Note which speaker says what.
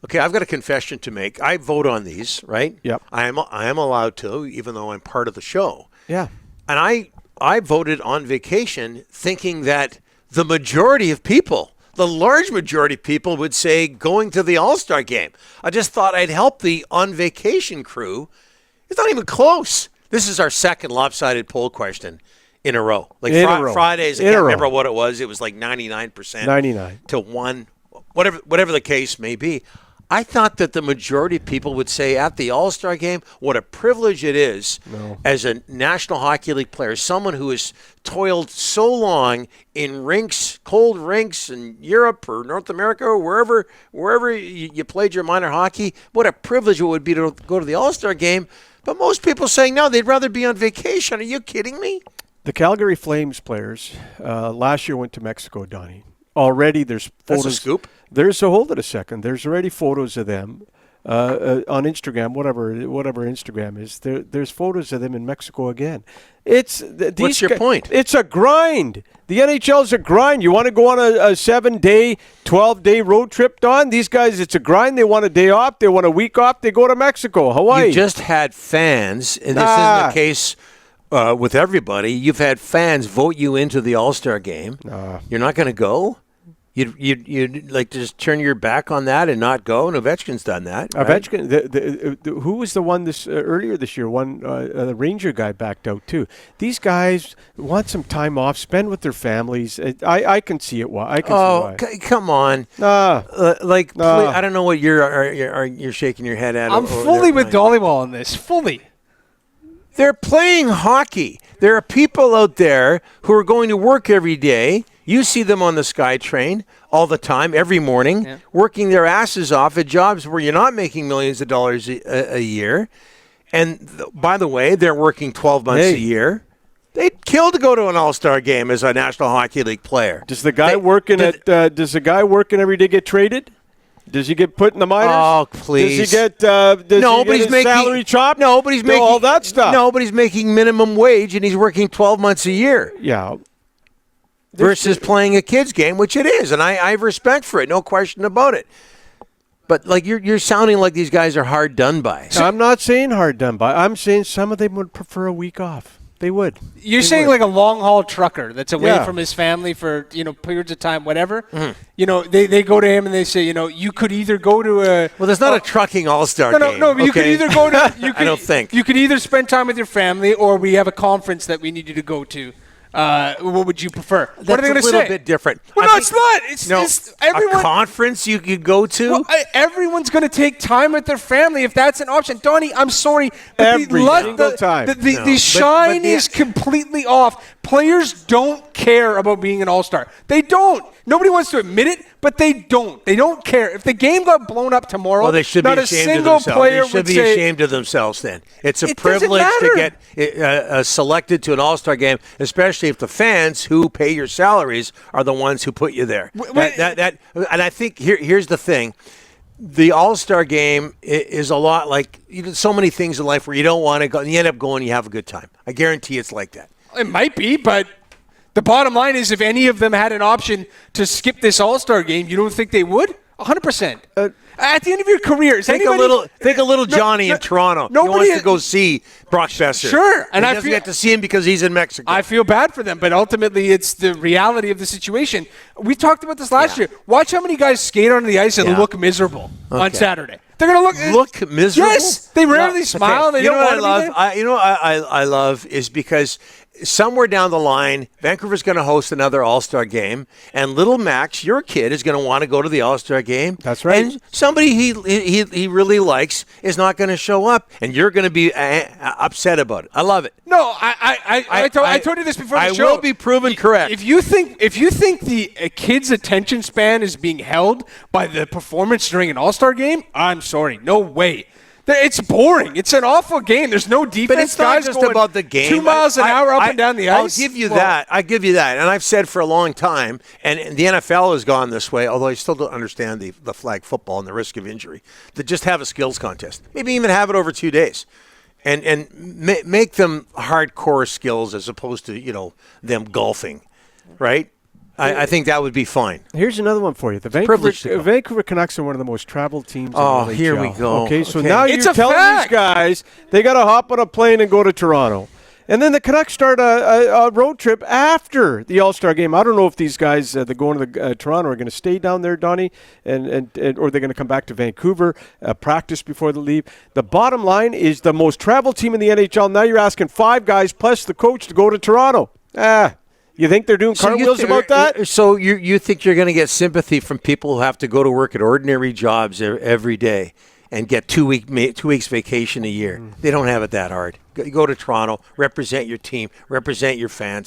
Speaker 1: Okay, I've got a confession to make. I vote on these, right?
Speaker 2: Yep.
Speaker 1: I am allowed to, even though I'm part of the show.
Speaker 2: Yeah.
Speaker 1: And I voted on vacation thinking that the majority of people, the large majority of people would say going to the All-Star game. I just thought I'd help the on vacation crew. It's not even close. This is our second lopsided poll question in a row. Like Fridays, I can't remember what it was. It was like 99%.
Speaker 2: 99
Speaker 1: to 1, whatever the case may be. I thought that the majority of people would say at the All-Star game, what a privilege it is as a National Hockey League player, someone who has toiled so long in rinks, cold rinks in Europe or North America or wherever you played your minor hockey. What a privilege it would be to go to the All-Star game. But most people saying, no, they'd rather be on vacation. Are you kidding me?
Speaker 2: The Calgary Flames players last year went to Mexico, Donnie. Already there's photos.
Speaker 1: That's a scoop.
Speaker 2: Hold it a second. There's already photos of them on Instagram, whatever Instagram is. There's photos of them in Mexico again. What's
Speaker 1: your point?
Speaker 2: It's a grind. The NHL is a grind. You want to go on a 7-day, 12-day road trip, Don? These guys, it's a grind. They want a day off. They want a week off. They go to Mexico, Hawaii.
Speaker 1: You just had fans, and this isn't the case with everybody. You've had fans vote you into the All-Star game. You're not going to go? You'd like to just turn your back on that and not go? And Ovechkin's done that. Right?
Speaker 2: Ovechkin, who was the one earlier this year? The Ranger guy backed out too. These guys want some time off, spend with their families. I can see it. Why? See why.
Speaker 1: Come on. Please, I don't know what you're shaking your head at.
Speaker 3: I'm fully with Dollywall on this. Fully.
Speaker 1: They're playing hockey. There are people out there who are going to work every day. You see them on the SkyTrain all the time, every morning, working their asses off at jobs where you're not making millions of dollars a year. And by the way, they're working 12 months a year. They'd kill to go to an All-Star game as a National Hockey League player.
Speaker 2: Does the guy working every day get traded? Does he get put in the minors?
Speaker 1: Oh, please.
Speaker 2: Does he get salary chopped?
Speaker 1: No, but he's making
Speaker 2: all that stuff.
Speaker 1: No, but he's making minimum wage and he's working 12 months a year.
Speaker 2: Yeah.
Speaker 1: Versus playing a kid's game, which it is, and I have respect for it, no question about it. But like you're sounding like these guys are hard done by.
Speaker 2: No, I'm not saying hard done by. I'm saying some of them would prefer a week off. They would.
Speaker 3: You're saying like a long haul trucker that's away from his family for periods of time, whatever. Mm-hmm. They go to him and they say, you could either go to a.
Speaker 1: Well, there's not a trucking all-star game.
Speaker 3: No, but you could either go to.
Speaker 1: I don't think
Speaker 3: you could either spend time with your family, or we have a conference that we need you to go to. What would you prefer?
Speaker 1: That's
Speaker 3: what are they going to say?
Speaker 1: a little bit different.
Speaker 3: Well, it's not. It's everyone.
Speaker 1: A conference you could go to?
Speaker 3: Well, everyone's going to take time with their family if that's an option. Donnie, I'm sorry.
Speaker 2: Every single time.
Speaker 3: The shine is completely off. Players don't care about being an all-star. They don't. Nobody wants to admit it, but they don't. They don't care. If the game got blown up tomorrow,
Speaker 1: they should
Speaker 3: not
Speaker 1: be
Speaker 3: a
Speaker 1: ashamed
Speaker 3: single
Speaker 1: of themselves.
Speaker 3: player
Speaker 1: They should be ashamed of themselves then. It's a privilege to get selected to an all-star game, especially if the fans who pay your salaries are the ones who put you there. And I think here's the thing. The all-star game is a lot like so many things in life where you don't want to go, and you end up going, you have a good time. I guarantee it's like that.
Speaker 3: It might be, but the bottom line is if any of them had an option to skip this all-star game, you don't think they would? 100%. At the end of your career, think a
Speaker 1: little Johnny in Toronto. He wants to go see Brock Besser.
Speaker 3: Sure, and
Speaker 1: he doesn't get to see him because he's in Mexico.
Speaker 3: I feel bad for them, but ultimately it's the reality of the situation. We talked about this last year. Watch how many guys skate onto the ice and look miserable on Saturday. They're going to
Speaker 1: look miserable.
Speaker 3: Yes, they rarely smile.
Speaker 1: Okay.
Speaker 3: They don't want to
Speaker 1: be there. I love is because somewhere down the line, Vancouver's going to host another All-Star game, and little Max, your kid, is going to want to go to the All-Star game.
Speaker 2: That's right.
Speaker 1: And somebody he really likes is not going to show up, and you're going to be upset about it. I love it.
Speaker 3: No, I told you this before the show.
Speaker 1: I will be proven correct.
Speaker 3: If you think the kid's attention span is being held by the performance during an All-Star game, I'm sorry, no way. It's boring. It's an awful game. There's no defense.
Speaker 1: But it's not just about the game.
Speaker 3: 2 miles an hour up and down the ice.
Speaker 1: I'll give you that. And I've said for a long time, and the NFL has gone this way, although I still don't understand the flag football and the risk of injury, to just have a skills contest. Maybe even have it over 2 days. And make them hardcore skills as opposed to, them golfing, right? I think that would be fine.
Speaker 2: Here's another one for you. The
Speaker 1: privileged to go.
Speaker 2: Vancouver Canucks are one of the most traveled teams in the
Speaker 1: Oh,
Speaker 2: NHL.
Speaker 1: here we go.
Speaker 2: Okay, so
Speaker 1: Okay.
Speaker 2: now
Speaker 3: It's
Speaker 2: you're
Speaker 3: a
Speaker 2: telling
Speaker 3: fact.
Speaker 2: these guys they got to hop on a plane and go to Toronto. And then the Canucks start a road trip after the All-Star game. I don't know if these guys that go into Toronto are going to stay down there, Donnie, and or they're going to come back to Vancouver, practice before they leave. The bottom line is the most traveled team in the NHL. Now you're asking 5 guys plus the coach to go to Toronto. You think they're doing cartwheels about that?
Speaker 1: So you think you're going to get sympathy from people who have to go to work at ordinary jobs every day and get 2 weeks vacation a year? They don't have it that hard. Go to Toronto, represent your team, represent your fans.